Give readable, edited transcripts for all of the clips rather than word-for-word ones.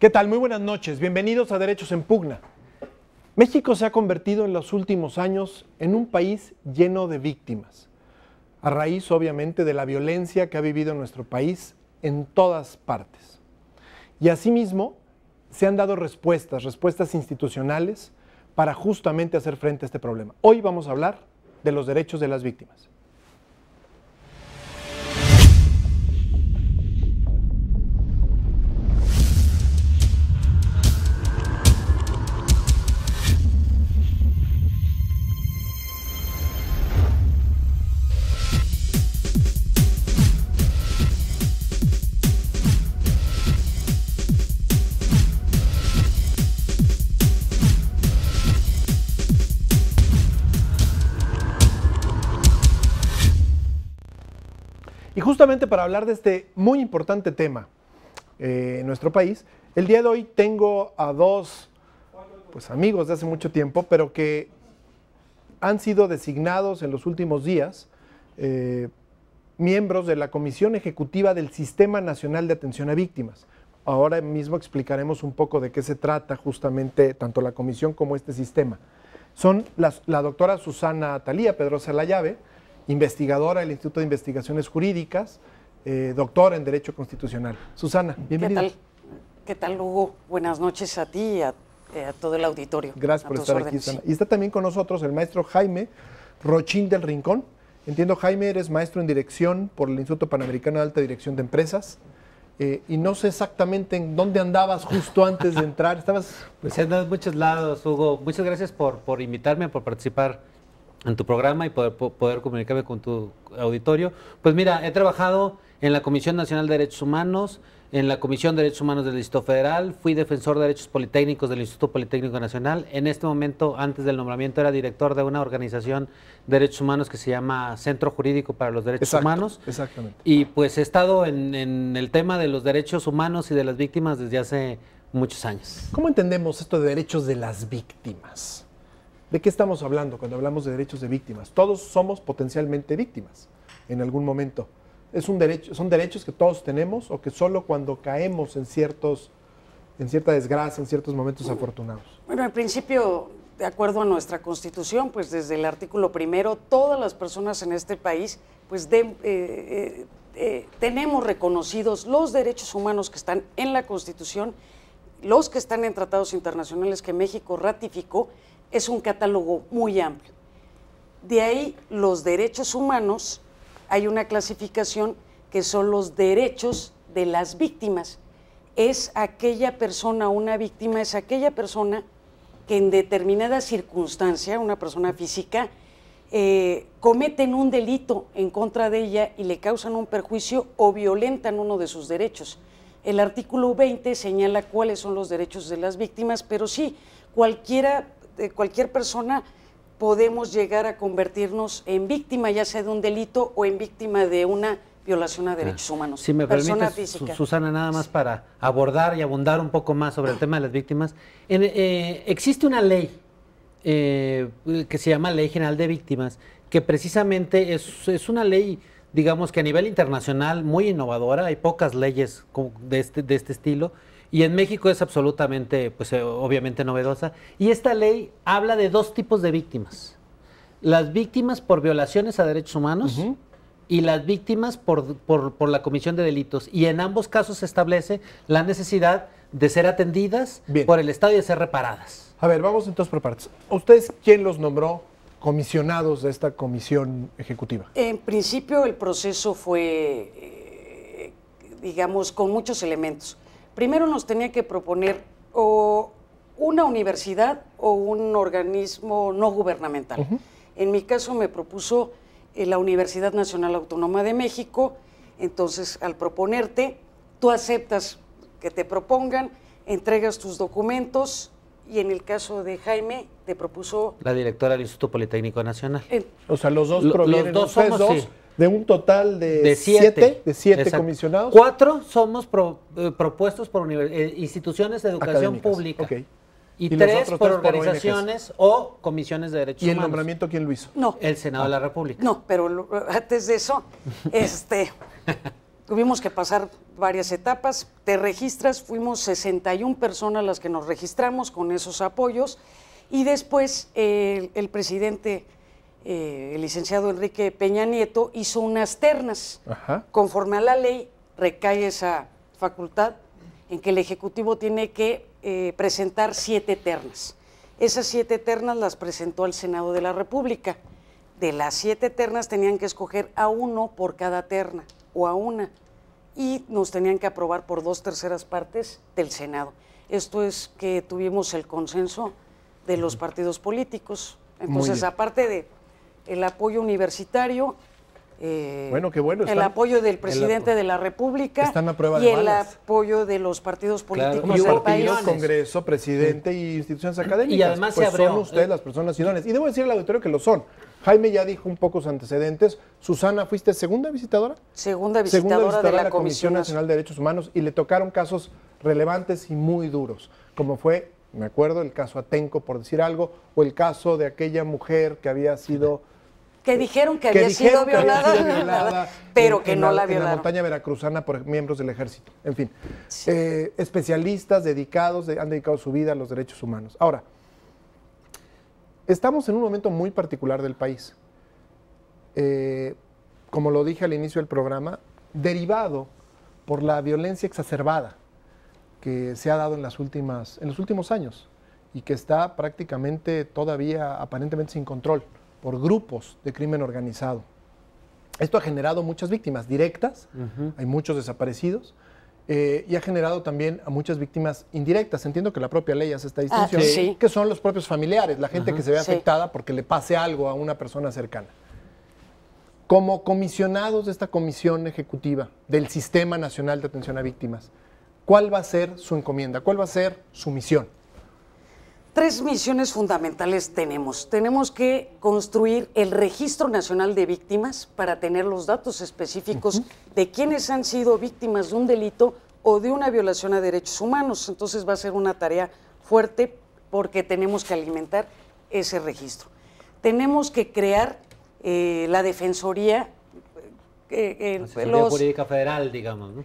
¿Qué tal? Muy buenas noches. Bienvenidos a Derechos en Pugna. México se ha convertido en los últimos años en un país lleno de víctimas, a raíz obviamente de la violencia que ha vivido nuestro país en todas partes. Y asimismo se han dado respuestas institucionales para justamente hacer frente a este problema. Hoy vamos a hablar de los derechos de las víctimas. Y justamente para hablar de este muy importante tema en nuestro país, el día de hoy tengo a dos amigos de hace mucho tiempo, pero que han sido designados en los últimos días miembros de la Comisión Ejecutiva del Sistema Nacional de Atención a Víctimas. Ahora mismo explicaremos un poco de qué se trata justamente tanto la comisión como este sistema. Son la doctora Susana Talía Pedrosa Layave, investigadora del Instituto de Investigaciones Jurídicas, doctora en Derecho Constitucional. Susana, bienvenida. ¿Qué tal, Hugo? Buenas noches a ti y a todo el auditorio. Gracias por estar aquí, Susana. Y está también con nosotros el maestro Jaime Rochín del Rincón. Entiendo, Jaime, eres maestro en Dirección por el Instituto Panamericano de Alta Dirección de Empresas. Y no sé exactamente en dónde andabas justo antes de entrar. Pues he andado en muchos lados, Hugo. Muchas gracias por invitarme, por participar en tu programa y poder comunicarme con tu auditorio. Pues mira, he trabajado en la Comisión Nacional de Derechos Humanos, en la Comisión de Derechos Humanos del Distrito Federal, fui defensor de derechos politécnicos del Instituto Politécnico Nacional. En este momento, antes del nombramiento, era director de una organización de derechos humanos que se llama Centro Jurídico para los Derechos Humanos. Exactamente. Y pues he estado en el tema de los derechos humanos y de las víctimas desde hace muchos años. ¿Cómo entendemos esto de derechos de las víctimas? ¿De qué estamos hablando cuando hablamos de derechos de víctimas? Todos somos potencialmente víctimas en algún momento. Son derechos que todos tenemos o que solo cuando caemos en cierta desgracia, en ciertos momentos afortunados. Bueno, en principio, de acuerdo a nuestra Constitución, pues desde el artículo 1, todas las personas en este país, pues tenemos reconocidos los derechos humanos que están en la Constitución, los que están en tratados internacionales que México ratificó. Es un catálogo muy amplio. De ahí los derechos humanos, hay una clasificación que son los derechos de las víctimas. Es aquella persona, una víctima es aquella persona que en determinada circunstancia, una persona física, cometen un delito en contra de ella y le causan un perjuicio o violentan uno de sus derechos. El artículo 20 señala cuáles son los derechos de las víctimas, pero sí, cualquier persona podemos llegar a convertirnos en víctima, ya sea de un delito o en víctima de una violación a derechos humanos. Si me permites, Susana, nada más para abordar y abundar un poco más sobre el tema de las víctimas. Existe una ley que se llama Ley General de Víctimas, que precisamente es una ley, digamos que a nivel internacional muy innovadora. Hay pocas leyes de este estilo. Y en México es absolutamente, pues obviamente novedosa. Y esta ley habla de dos tipos de víctimas. Las víctimas por violaciones a derechos humanos y las víctimas por la comisión de delitos. Y en ambos casos se establece la necesidad de ser atendidas por el Estado y de ser reparadas. A ver, vamos entonces por partes. ¿Ustedes quién los nombró comisionados de esta comisión ejecutiva? En principio el proceso fue, digamos, con muchos elementos. Primero nos tenía que proponer o una universidad o un organismo no gubernamental. En mi caso me propuso la Universidad Nacional Autónoma de México. Entonces, al proponerte, tú aceptas que te propongan, entregas tus documentos y en el caso de Jaime te propuso... La directora del Instituto Politécnico Nacional. O sea, los dos provienen, los dos somos, sí, de un total de siete comisionados. 4 somos propuestos por instituciones de educación académicas pública. Okay. Y 3 por organizaciones o comisiones de derechos humanos. ¿Y el nombramiento quién lo hizo? No. El Senado de la República. No, pero antes de eso, tuvimos que pasar varias etapas. Te registras, fuimos 61 personas las que nos registramos con esos apoyos y después el presidente, el licenciado Enrique Peña Nieto, hizo unas ternas. Ajá. Conforme a la ley recae esa facultad en que el Ejecutivo tiene que presentar 7 ternas. Esas 7 ternas las presentó al Senado de la República. De las 7 ternas tenían que escoger a uno por cada terna o a una y nos tenían que aprobar por 2/3 partes del Senado. Esto es que tuvimos el consenso de los partidos políticos. Entonces, aparte de el apoyo universitario, bueno, qué bueno, el apoyo del presidente de la República están a prueba y de el balas. apoyo de los partidos políticos Como del país. partidos, Congreso, presidente y instituciones académicas. Y además pues se abrió, son ustedes las personas idóneas. Y debo decir al auditorio que lo son. Jaime ya dijo un poco sus antecedentes. Susana, ¿fuiste segunda visitadora? Segunda visitadora de la Comisión Nacional de Derechos Humanos y le tocaron casos relevantes y muy duros, como fue, me acuerdo, el caso Atenco, por decir algo, o el caso de aquella mujer que había sido... Que dijeron que había sido violada, pero que no la violaron. En la montaña veracruzana por miembros del ejército. En fin, sí. Especialistas dedicados, han dedicado su vida a los derechos humanos. Ahora, estamos en un momento muy particular del país. Como lo dije al inicio del programa, derivado por la violencia exacerbada que se ha dado en los últimos años y que está prácticamente todavía aparentemente sin control por grupos de crimen organizado. Esto ha generado muchas víctimas directas, hay muchos desaparecidos, y ha generado también a muchas víctimas indirectas. Entiendo que la propia ley hace esta distinción, sí. que son los propios familiares, la gente que se ve afectada porque le pase algo a una persona cercana. Como comisionados de esta comisión ejecutiva del Sistema Nacional de Atención a Víctimas, ¿cuál va a ser su encomienda? ¿Cuál va a ser su misión? 3 misiones fundamentales tenemos. Tenemos que construir el Registro Nacional de Víctimas para tener los datos específicos de quienes han sido víctimas de un delito o de una violación a derechos humanos. Entonces va a ser una tarea fuerte porque tenemos que alimentar ese registro. Tenemos que crear la Defensoría. Jurídica Federal, digamos, ¿no?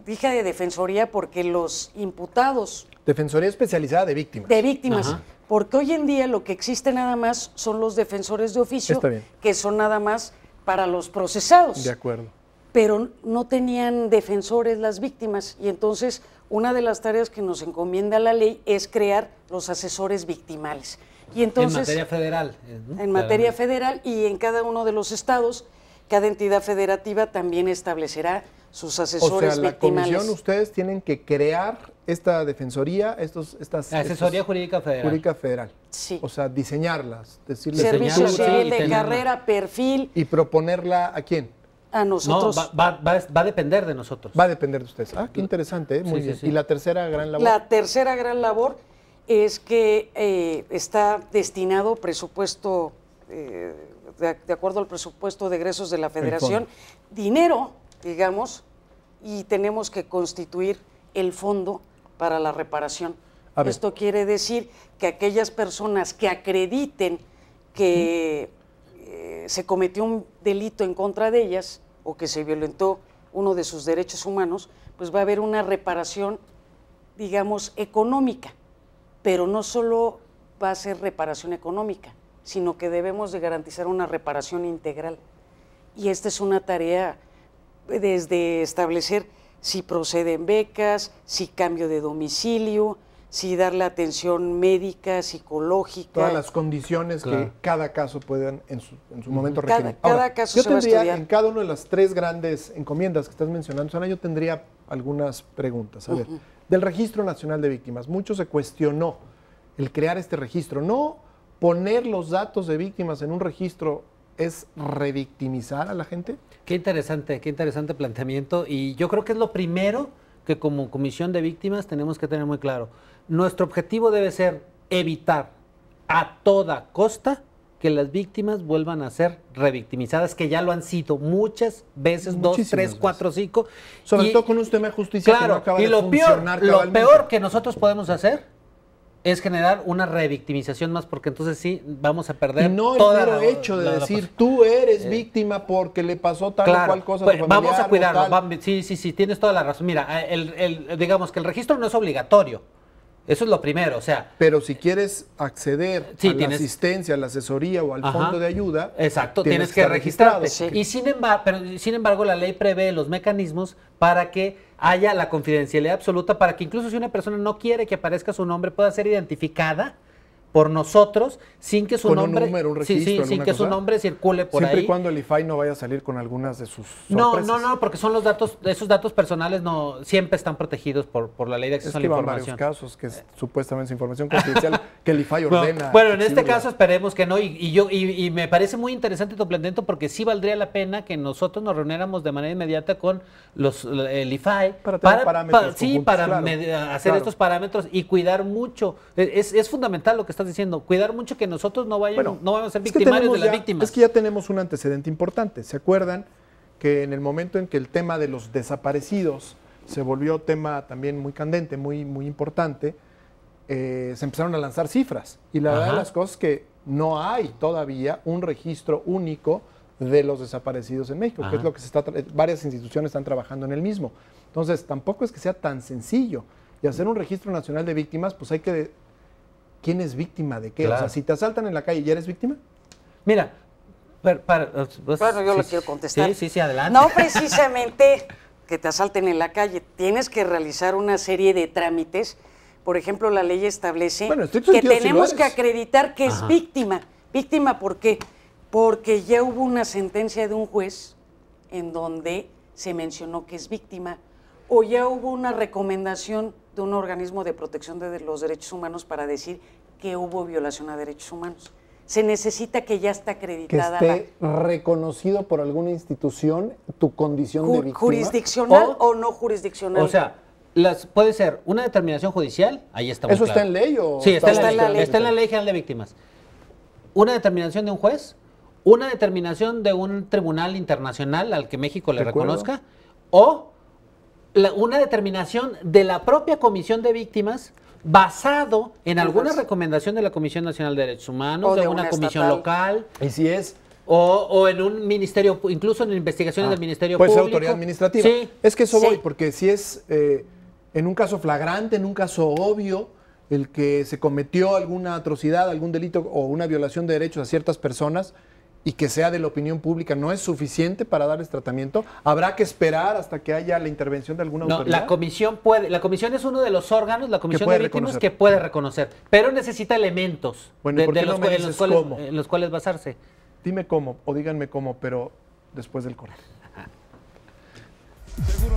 Dije de Defensoría porque los imputados... Defensoría especializada de víctimas. De víctimas, porque hoy en día lo que existe nada más son los defensores de oficio, que son nada más para los procesados. De acuerdo. Pero no tenían defensores las víctimas y entonces una de las tareas que nos encomienda la ley es crear los asesores victimales. Y entonces, en materia federal. ¿no? En materia federal y en cada uno de los estados, cada entidad federativa también establecerá sus asesores victimales. O sea, la comisión, ustedes tienen que crear esta defensoría, Asesoría Jurídica Federal. Jurídica Federal. Sí. O sea, diseñarlas, decirles... Servicio civil de carrera, perfil. ¿Y proponerla a quién? A nosotros. No, va a depender de nosotros. Va a depender de ustedes. Ah, qué interesante, muy bien. Sí. ¿Y la tercera gran labor? La tercera gran labor es que está destinado presupuesto, de acuerdo al presupuesto de egresos de la Federación, dinero, digamos, y tenemos que constituir el fondo para la reparación. Esto quiere decir que aquellas personas que acrediten que se cometió un delito en contra de ellas o que se violentó uno de sus derechos humanos, pues va a haber una reparación, digamos, económica, pero no solo va a ser reparación económica, sino que debemos de garantizar una reparación integral. Y esta es una tarea desde establecer si proceden becas, si cambio de domicilio, si darle atención médica, psicológica. Todas las condiciones que cada caso puedan en su momento requerir. Cada caso se va a estudiar. En cada una de las 3 grandes encomiendas que estás mencionando, Susana, yo tendría algunas preguntas. A ver, del Registro Nacional de Víctimas, mucho se cuestionó el crear este registro. No poner los datos de víctimas en un registro es revictimizar a la gente. Qué interesante planteamiento, y yo creo que es lo primero que como Comisión de Víctimas tenemos que tener muy claro. Nuestro objetivo debe ser evitar a toda costa que las víctimas vuelvan a ser revictimizadas, que ya lo han sido muchas veces, 2, 3, 4, 5. Sobre todo con un sistema de justicia que no acaba de funcionar cabalmente. Lo peor que nosotros podemos hacer es generar una revictimización más, porque entonces sí vamos a perder y no toda el mero hecho de decir tú eres víctima porque le pasó tal o cual cosa a tu familiar. Vamos a cuidarlo. Sí, tienes toda la razón. Mira, digamos que el registro no es obligatorio. Eso es lo primero, o sea... Pero si quieres acceder a la asistencia, a la asesoría o al fondo de ayuda... Exacto, tienes que registrarte. Sí. Y sin embargo, la ley prevé los mecanismos para que haya la confidencialidad absoluta, para que incluso si una persona no quiere que aparezca su nombre, pueda ser identificada por nosotros sin que su nombre... un número, un registro, sin que su nombre circule por ahí. Siempre y cuando el IFAI no vaya a salir con algunas de sus sorpresas. No, porque son los datos, esos datos personales no siempre están protegidos por la ley de acceso a la información. Es que van varios casos que supuestamente es información confidencial que el IFAI ordena. Bueno, en este caso esperemos que no, y me parece muy interesante tu planteamiento, porque sí valdría la pena que nosotros nos reuniéramos de manera inmediata con el IFAI para hacer estos parámetros y cuidar mucho. Es fundamental lo que estás diciendo, cuidar mucho que nosotros no vamos a ser victimarios de las víctimas. Es que ya tenemos un antecedente importante. ¿Se acuerdan que en el momento en que el tema de los desaparecidos se volvió tema también muy candente, muy importante, se empezaron a lanzar cifras? Y la verdad de las cosas es que no hay todavía un registro único de los desaparecidos en México, que es lo que varias instituciones están trabajando en el mismo. Entonces, tampoco es que sea tan sencillo. Y hacer un registro nacional de víctimas, pues hay que... ¿Quién es víctima de qué? Claro. O sea, si te asaltan en la calle, ¿ya eres víctima? Mira, bueno, yo le quiero contestar. Sí, adelante. No precisamente que te asalten en la calle, tienes que realizar una serie de trámites. Por ejemplo, la ley establece que tenemos que acreditar que es víctima. ¿Víctima por qué? Porque ya hubo una sentencia de un juez en donde se mencionó que es víctima, o ya hubo una recomendación de un organismo de protección de los derechos humanos para decir que hubo violación a derechos humanos. Se necesita que ya está acreditada. Que esté reconocido por alguna institución tu condición de víctima. ¿Jurisdiccional o no jurisdiccional? O sea, puede ser una determinación judicial, ahí está muy ¿Eso claro. está en ley o...? Sí, está en la ley. Está en la Ley General de Víctimas. Una determinación de un juez, una determinación de un tribunal internacional al que México le reconozca, o una determinación de la propia Comisión de Víctimas basado en alguna recomendación de la Comisión Nacional de Derechos Humanos, de una comisión local. Y si es... O en un ministerio, incluso en investigaciones del Ministerio Público. Pues autoridad administrativa. Sí. Es que eso voy, porque si es en un caso flagrante, en un caso obvio, el que se cometió alguna atrocidad, algún delito o una violación de derechos a ciertas personas y que sea de la opinión pública, no es suficiente para darles tratamiento. Habrá que esperar hasta que haya la intervención de alguna autoridad. La comisión es uno de los órganos, la Comisión de Víctimas, que puede reconocer, pero necesita elementos en los cuales basarse. Dime cómo, o díganme cómo, pero después del corte. Seguro